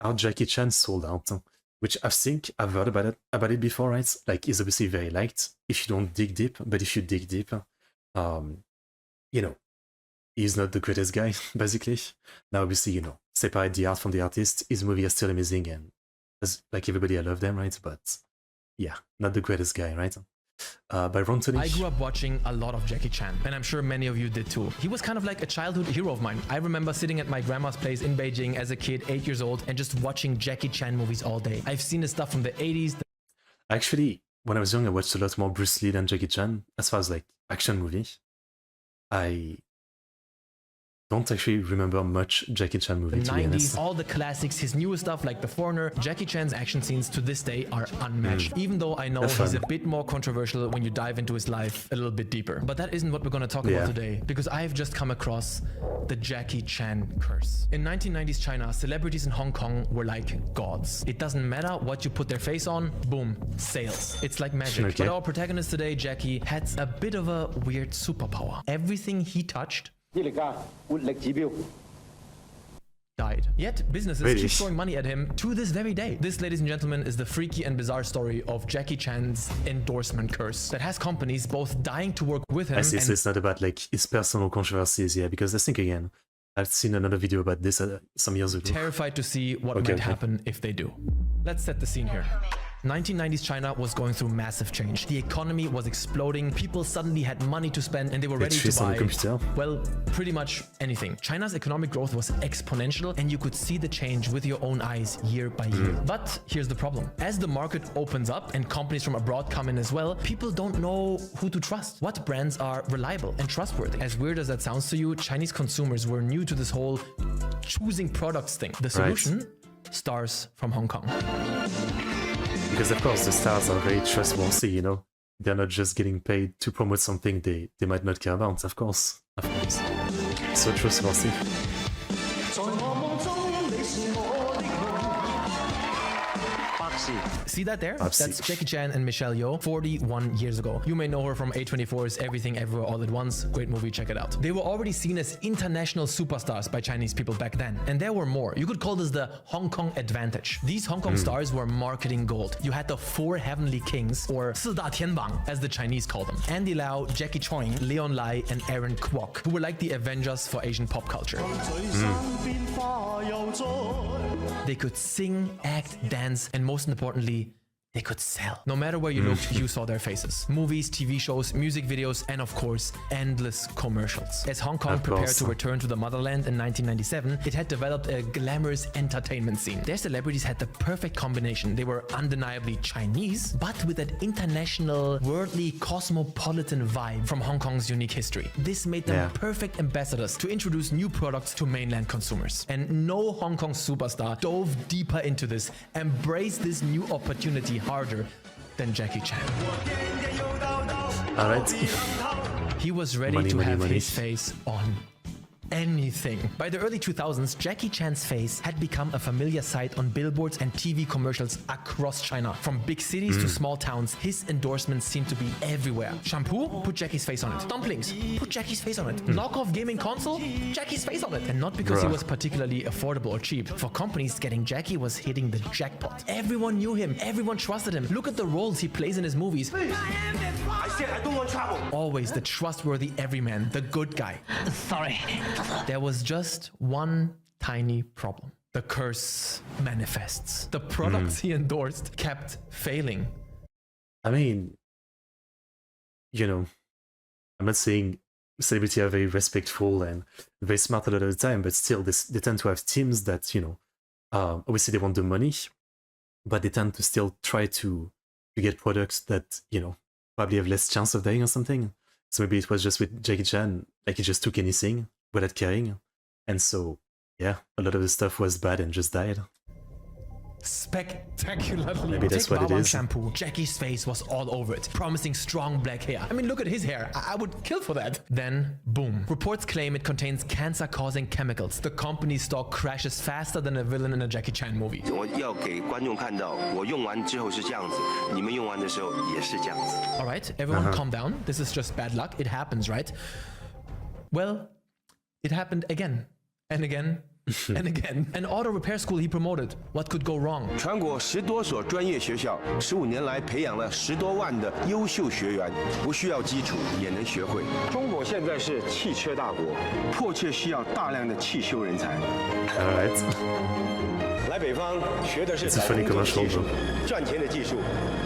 how Jackie Chan sold out, which I think I've heard about it before, right? Like, he's obviously very liked if you don't dig deep, but if you dig deep, you know, he's not the greatest guy, basically. Now, obviously, you know, separate the art from the artist, his movie is still amazing, and as like everybody, I love them, right? But yeah, not the greatest guy, right? By Rantoni. I grew up watching a lot of Jackie Chan, and I'm sure many of you did too. He was kind of like a childhood hero of mine. I remember sitting at my grandma's place in Beijing as a kid, 8 years old, and just watching Jackie Chan movies all day. I've seen his stuff from the 80s. Actually, when I was young, I watched a lot more Bruce Lee than Jackie Chan. As far as like action movies, I don't actually remember much Jackie Chan movie, The to be 90s, honest. all the classics, his newest stuff like The Foreigner. Jackie Chan's action scenes to this day are unmatched, even though I know he's a bit more controversial when you dive into his life a little bit deeper. But that isn't what we're going to talk about today, because I've just come across the Jackie Chan curse. In 1990s China, celebrities in Hong Kong were like gods. It doesn't matter what you put their face on, boom, sales. It's like magic. Okay. But our protagonist today, Jackie, had a bit of a weird superpower. Everything he touched died. Yet businesses keep throwing money at him to this very day. This, ladies and gentlemen, is the freaky and bizarre story of Jackie Chan's endorsement curse that has companies both dying to work with him. I see, so it's not about like his personal controversies, yeah, because I think again, I've seen another video about this some years ago. Terrified to see what might happen if they do. Let's set the scene here. 1990s China was going through massive change. The economy was exploding, people suddenly had money to spend, and they were ready to buy, well, pretty much anything. China's economic growth was exponential, and you could see the change with your own eyes year by year. But here's the problem. As the market opens up and companies from abroad come in as well, people don't know who to trust. What brands are reliable and trustworthy? As weird as that sounds to you, Chinese consumers were new to this whole choosing products thing. The solution? Stars from Hong Kong. Because of course the stars are very trustworthy, you know. They're not just getting paid to promote something they might not care about, of course. So trustworthy. See that there? That's Jackie Chan and Michelle Yeoh 41 years ago. You may know her from A24's Everything Everywhere All at Once. Great movie, check it out. They were already seen as international superstars by Chinese people back then. And there were more. You could call this the Hong Kong advantage. These Hong Kong stars were marketing gold. You had the four heavenly kings, or 四大天王, as the Chinese call them. Andy Lau, Jackie Choi, Leon Lai, and Aaron Kwok, who were like the Avengers for Asian pop culture. They could sing, act, dance, and most importantly, they could sell. No matter where you looked, you saw their faces. Movies, TV shows, music videos, and of course, endless commercials. As Hong Kong prepared to return to the motherland in 1997, it had developed a glamorous entertainment scene. Their celebrities had the perfect combination. They were undeniably Chinese, but with that international, worldly, cosmopolitan vibe from Hong Kong's unique history. This made them perfect ambassadors to introduce new products to mainland consumers. And no Hong Kong superstar dove deeper into this, embraced this new opportunity harder than Jackie Chan. Alright. He was ready to have his face on anything. By the early 2000s, Jackie Chan's face had become a familiar sight on billboards and TV commercials across China. From big cities to small towns, his endorsements seemed to be everywhere. Shampoo? Put Jackie's face on it. Dumplings? Put Jackie's face on it. Knockoff gaming console? Jackie's face on it. And not because he was particularly affordable or cheap. For companies, getting Jackie was hitting the jackpot. Everyone knew him. Everyone trusted him. Look at the roles he plays in his movies. I said I don't want trouble. Always the trustworthy everyman, the good guy. Sorry. There was just one tiny problem. The curse manifests. The products he endorsed kept failing. I mean, you know, I'm not saying celebrities are very respectful and very smart a lot of the time, but still they tend to have teams that, you know, obviously they want the money, but they tend to still try to get products that, you know, probably have less chance of dying or something. So maybe it was just with Jackie Chan, like he just took anything without caring. And so, yeah, a lot of the stuff was bad and just died. Spectacularly. Maybe that's what it is. Shampoo. Jackie's face was all over it, promising strong black hair. I mean, look at his hair. I would kill for that. Then, boom. Reports claim it contains cancer-causing chemicals. The company's stock crashes faster than a villain in a Jackie Chan movie. Alright, everyone calm down. This is just bad luck. It happens, right? Well, it happened again and again And again, an auto repair school he promoted. What could go wrong? 全国10多所专业学校，15年来培养了10多万的优秀学员，不需要基础也能学会。中国现在是汽车大国，迫切需要大量的汽修人才。Alright. 来北方学的是 It's a 找 funny 工作的 commercial, 技术 bro.、赚钱的技术、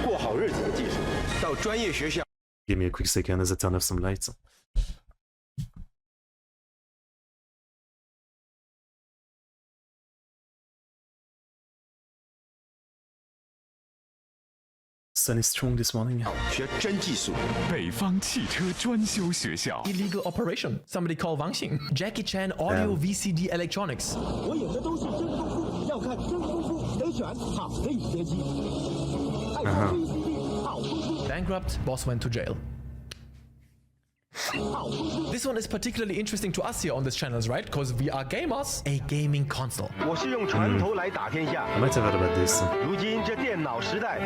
过好日子的技术。到专业学校。 Give me a quick second as I turn off some lights. Sun is strong this morning. 学真技术。北方汽车专修学校。 Illegal operation. Somebody call Wang Xing. Jackie Chan Audio VCD Electronics. 我演的都是真功夫，要看真功夫得选好的影片机。爱看 VCD 好功夫， Bankrupt, boss went to jail. 好功夫。 This one is particularly interesting to us here on this channel, right? Because we are gamers. A gaming console. 我是用船头来打天下。 I might have heard about this. 如今这电脑时代，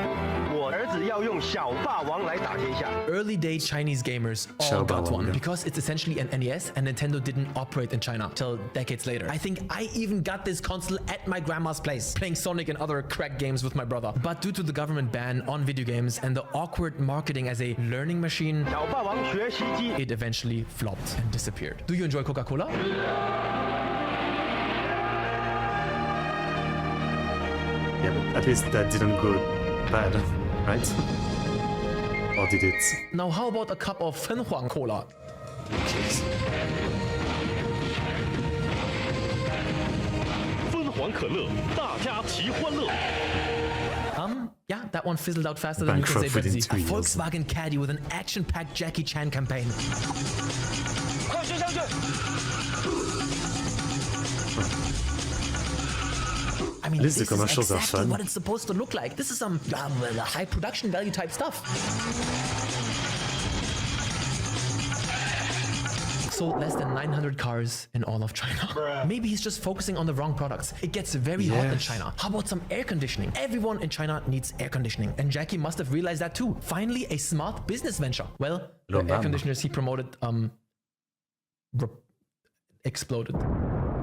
我儿子要用小霸王来打天下。 Early day Chinese gamers all got Xiaobao, one yeah. because it's essentially an NES and Nintendo didn't operate in China till decades later. I think I even got this console at my grandma's place, playing Sonic and other crack games with my brother. But due to the government ban on video games and the awkward marketing as a learning machine, 小霸王学习机。 it eventually flopped and disappeared. Do you enjoy Coca-Cola? Yeah, but at least that didn't go bad, right? Or did it? Now how about a cup of Fenhuang Cola? 分黄可乐，大家齐欢乐。 Yeah, that one fizzled out faster than you can say Bankrupt within Betsy. 2 A years. Volkswagen Caddy with an action-packed Jackie Chan campaign. 快学上去！ I mean, At least the this is commercials are exactly fun. what it's supposed to look like. This is some high production value type stuff. Sold less than 900 cars in all of China. Maybe he's just focusing on the wrong products. It gets very hot in Yes. China. How about some air conditioning? Everyone in China needs air conditioning. And Jackie must have realized that too. Finally, a smart business venture. Well, the air Lomam. conditioners he promoted, exploded.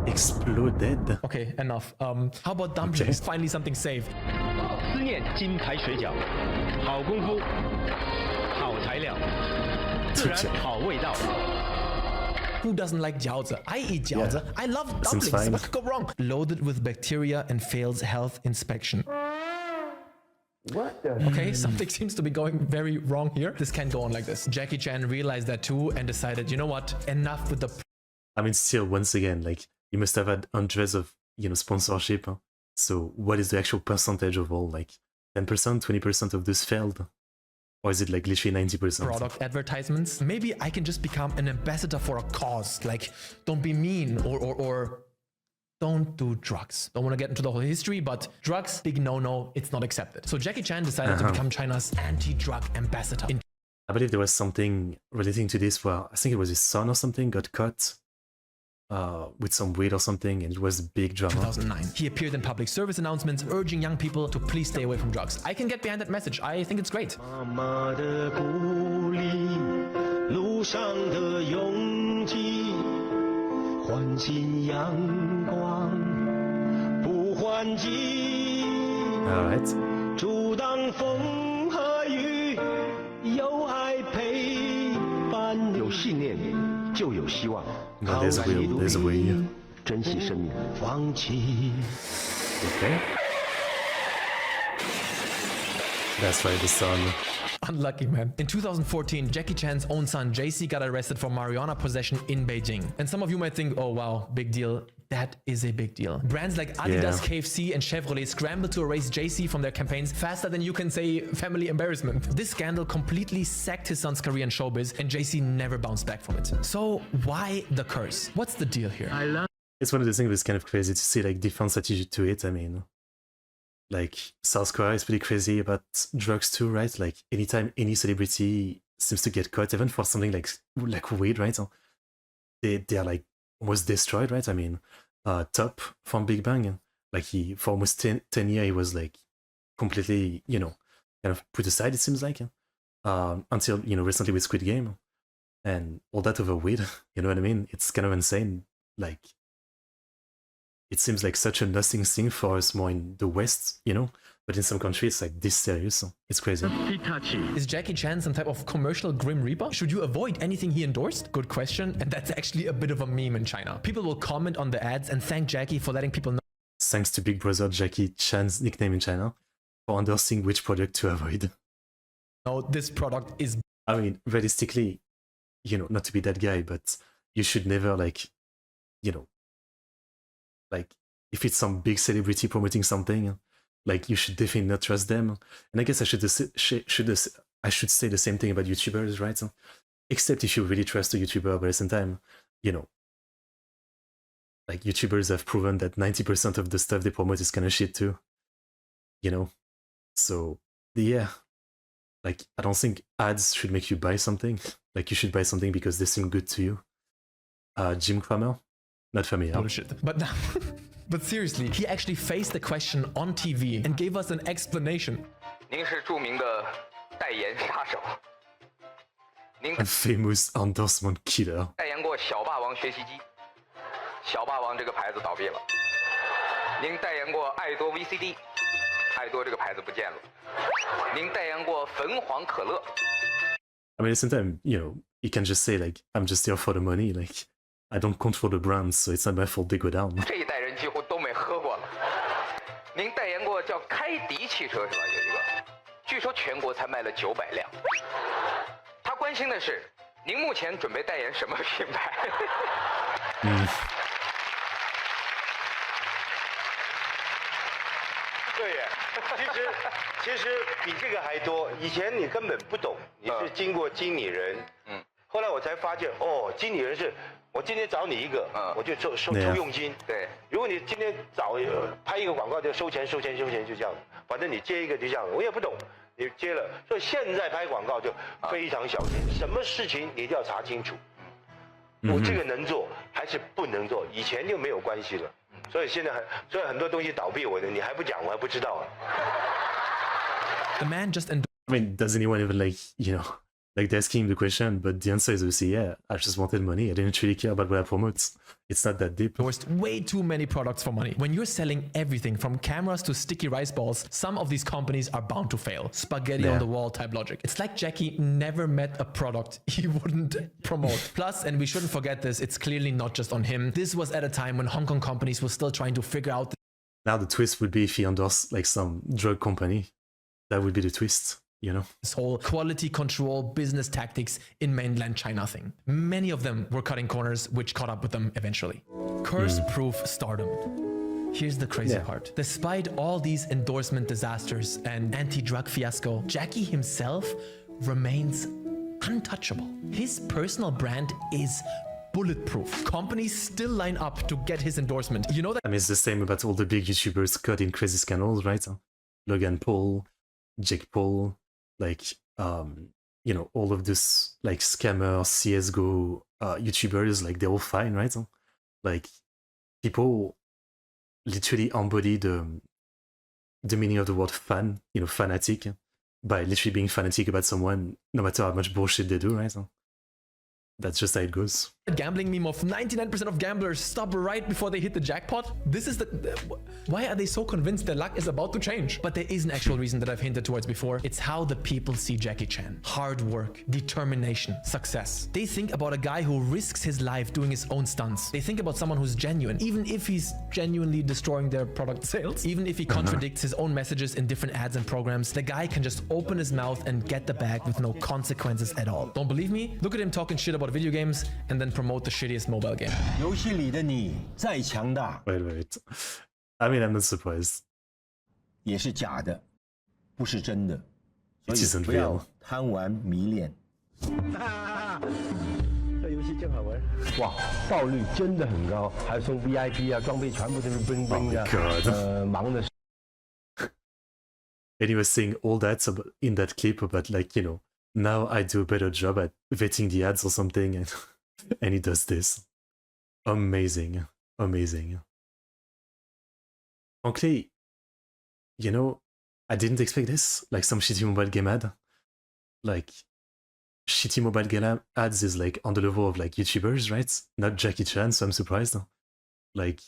Exploded. Okay, enough. How about dumplings? Okay. Finally something safe. 思念金牌水饺，好功夫，好材料，自然好味道。 Who doesn't like jiaozi? I eat jiaozi. Yeah. I love Seems dumplings. fine. What could go wrong? Loaded with bacteria and fails health inspection. Okay, something seems to be going very wrong here. This can't go on like this. Jackie Chan realized that too and decided, you know what? Enough with the I mean, still, once again, like, you must have had hundreds of, sponsorship. Huh? So what is the actual percentage of all? Like, 10%, 20% of this failed? Or is it like literally 90%? product advertisements. Maybe I can just become an ambassador for a cause. Like, don't be mean or don't do drugs. Don't want to get into the whole history, but drugs, big no-no, it's not accepted. So Jackie Chan decided to become China's anti-drug ambassador. In I believe there was something relating to this where I think it was his son or something got caught with some weed or something, and it was a big drama. 2009. He appeared in public service announcements urging young people to please stay away from drugs. I can get behind that message. I think it's great. 妈妈的鼓励，路上的拥挤，唤醒阳光，不换季， Alright. 阻挡风和雨，有爱陪伴。有信念就有希望。 No, there's a will, there's a way. 珍惜生命，放弃。 Okay. That's right, the son. Unlucky, man. In 2014, Jackie Chan's own son, JC, got arrested for marijuana possession in Beijing. And some of you might think, oh wow, big deal. That is a big deal. Brands like Adidas, Yeah. KFC, and Chevrolet scrambled to erase JC from their campaigns faster than you can say family embarrassment. This scandal completely sacked his son's career in showbiz, and JC never bounced back from it. So why the curse? What's the deal here? It's one of the things that's kind of crazy to see, like, different attitude to it. I mean, like, South Korea is pretty crazy about drugs too, right? Like, anytime any celebrity seems to get caught, even for something like weed, right? They are like almost destroyed, right? I mean, Top from Big Bang, like, he for almost 10 years he was like completely, kind of put aside, it seems like, until recently with Squid Game, and all that over weed. You know what I mean? It's kind of insane. Like, it seems like such a nothing thing for us more in the West, you know? But in some countries, it's like this serious. It's crazy. Is Jackie Chan some type of commercial Grim Reaper? Should you avoid anything he endorsed? Good question. And that's actually a bit of a meme in China. People will comment on the ads and thank Jackie for letting people know. Thanks to Big Brother Jackie Chan's nickname in China for endorsing which product to avoid. No, this product is. I mean, realistically, you know, not to be that guy, but you should never, like, you know, like, if it's some big celebrity promoting something, like, you should definitely not trust them. And I guess I should say the same thing about YouTubers, right? Except if you really trust a YouTuber, but at the same time, you know, like, YouTubers have proven that 90% of the stuff they promote is kind of shit too, you know? So, yeah, like, I don't think ads should make you buy something. Like, you should buy something because they seem good to you. Jim Cramer? Not familiar. Bullshit. But now, but seriously, he actually faced the question on TV and gave us an explanation. 您是著名的代言杀手，您 A famous endorsement killer. 代言过小霸王学习机，小霸王这个牌子倒闭了。您代言过爱多 VCD， 爱多这个牌子不见了。您代言过汾黄可乐。I mean, sometimes, you know, you can just say, like, I'm just here for the money. Like, I don't control the brands, so it's not my fault they go down. 这一代人几乎都没喝过了。您代言过叫开迪汽车是吧？有一个，据说全国才卖了900辆。他关心的是，您目前准备代言什么品牌？对耶，其实比这个还多。以前你根本不懂，你是经过经理人，后来我才发现，哦，经理人是我今天找你一个，我就收佣金。对，如果你今天拍一个广告就收钱，就这样，反正你接一个就这样，我也不懂。你接了，所以现在拍广告就非常小心，什么事情你一定要查清楚。我这个能做还是不能做，以前就没有关系了。所以现在很多东西倒闭，你还不讲，我还不知道啊。The man just endorsed. I mean, does anyone even, like, you know, like, they're asking the question, but the answer is obviously, yeah, I just wanted money. I didn't really care about what I promote. It's not that deep. Way too many products for money. When you're selling everything from cameras to sticky rice balls, some of these companies are bound to fail. Spaghetti on the wall type logic. It's like Jackie never met a product he wouldn't promote. Plus, and we shouldn't forget this, it's clearly not just on him. This was at a time when Hong Kong companies were still trying to figure out. Now the twist would be if he endorsed, like, some drug company. That would be the twist, you know? This whole quality control business tactics in mainland China thing. Many of them were cutting corners, which caught up with them eventually. Curse-proof stardom. Here's the crazy part. Despite all these endorsement disasters and anti-drug fiasco, Jackie himself remains untouchable. His personal brand is bulletproof. Companies still line up to get his endorsement. You know that? I mean, it's the same about all the big YouTubers caught in crazy scandals, right? Logan Paul, Jake Paul, like, you know, all of this, like, scammer, CSGO YouTubers, like, they're all fine, right? Like, people literally embody the meaning of the word fan, you know, fanatic, by literally being fanatic about someone, no matter how much bullshit they do, right? That's just how it goes. Gambling meme of 99% of gamblers stop right before they hit the jackpot. This is why are they so convinced their luck is about to change? But there is an actual reason that I've hinted towards before. It's how the people see Jackie Chan. Hard work, determination, success. They think about a guy who risks his life doing his own stunts. They think about someone who's genuine, even if he's genuinely destroying their product sales. Even if he contradicts his own messages in different ads and programs, the guy can just open his mouth and get the bag with no consequences at all. Don't believe me? Look at him talking shit about video games and then promote the shittiest mobile game. 游戏里的你再强大 Wait. I mean, I'm not surprised. 也是假的，不是真的， It 所 isn't 以不要 real. 贪玩迷恋。这游戏真好玩。哇，爆率真的很高，还送 VIP 啊，装备全部都是 bling bling 的 God. 忙的。 And he was saying all that in that clip about, like, you know, now I do a better job at vetting the ads or something, and he does this. Amazing. Frankly, you know, I didn't expect this. Like, some shitty mobile game ad. Like, shitty mobile game ads is, like, on the level of, like, YouTubers, right? Not Jackie Chan, so I'm surprised. Like,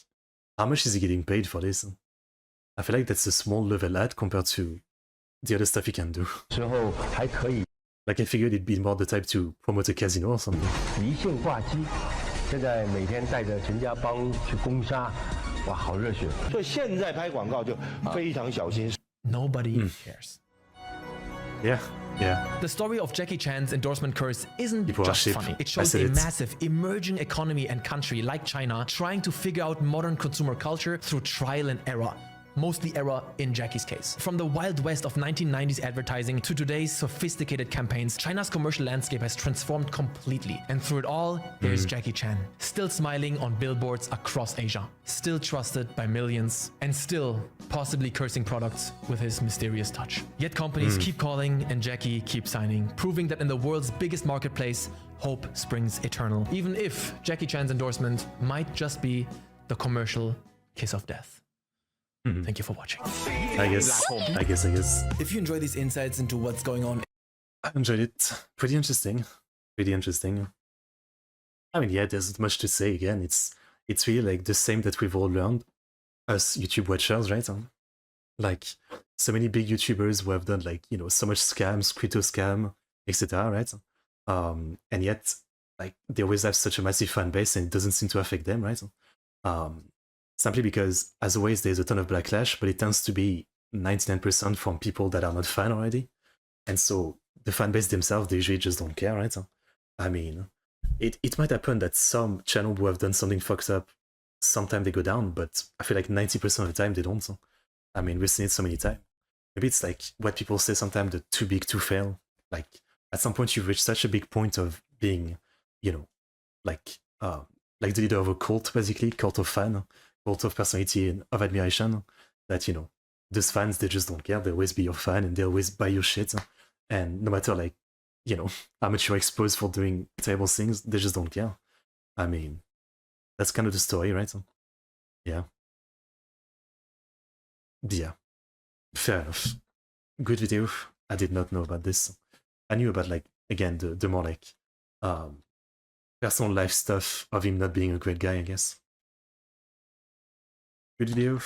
how much is he getting paid for this? I feel like that's a small level ad compared to the other stuff he can do. 之后还可以 Like I figured he'd be more the type to promote a casino or something. 离线挂机，现在每天带着全家帮去攻杀，哇，好热血！所以现在拍广告就非常小心。 Nobody cares. Yeah, yeah. The story of Jackie Chan's endorsement curse isn't People are just sheep. funny. It I shows said a it. massive emerging economy and country like China trying to figure out modern consumer culture through trial and error. Mostly error in Jackie's case. From the Wild West of 1990s advertising to today's sophisticated campaigns, China's commercial landscape has transformed completely. And through it all, there's Jackie Chan. Still smiling on billboards across Asia. Still trusted by millions. And still possibly cursing products with his mysterious touch. Yet companies keep calling and Jackie keeps signing, proving that in the world's biggest marketplace, hope springs eternal. Even if Jackie Chan's endorsement might just be the commercial kiss of death. Thank you for watching. I guess. If you enjoy these insights into what's going on, I enjoyed it. Pretty interesting. Pretty interesting. I mean, yeah, there's not much to say again. It's really like the same that we've all learned, us YouTube watchers, right? Like so many big YouTubers who have done like, you know, so much scams, crypto scam, etc. Right? And yet, like they always have such a massive fan base and it doesn't seem to affect them, right? Simply because, as always, there's a ton of backlash, but it tends to be 99% from people that are not fan already. And so the fan base themselves, they usually just don't care, right? I mean, it might happen that some channel who have done something fucked up, sometimes they go down, but I feel like 90% of the time they don't. I mean, we've seen it so many times. Maybe it's like what people say sometimes, the too big to fail. Like, at some point you've reached such a big point of being, you know, like the leader of a cult, basically, cult of fan, cult of personality and of admiration, that, you know, these fans, they just don't care. They'll always be your fan and they always buy your shit. And no matter, like, you know, how much you're exposed for doing terrible things, they just don't care. I mean, that's kind of the story, right? Yeah. Yeah. Fair enough. Good video. I did not know about this. I knew about, like, again, the more, like, personal life stuff of him not being a great guy, I guess. Good video.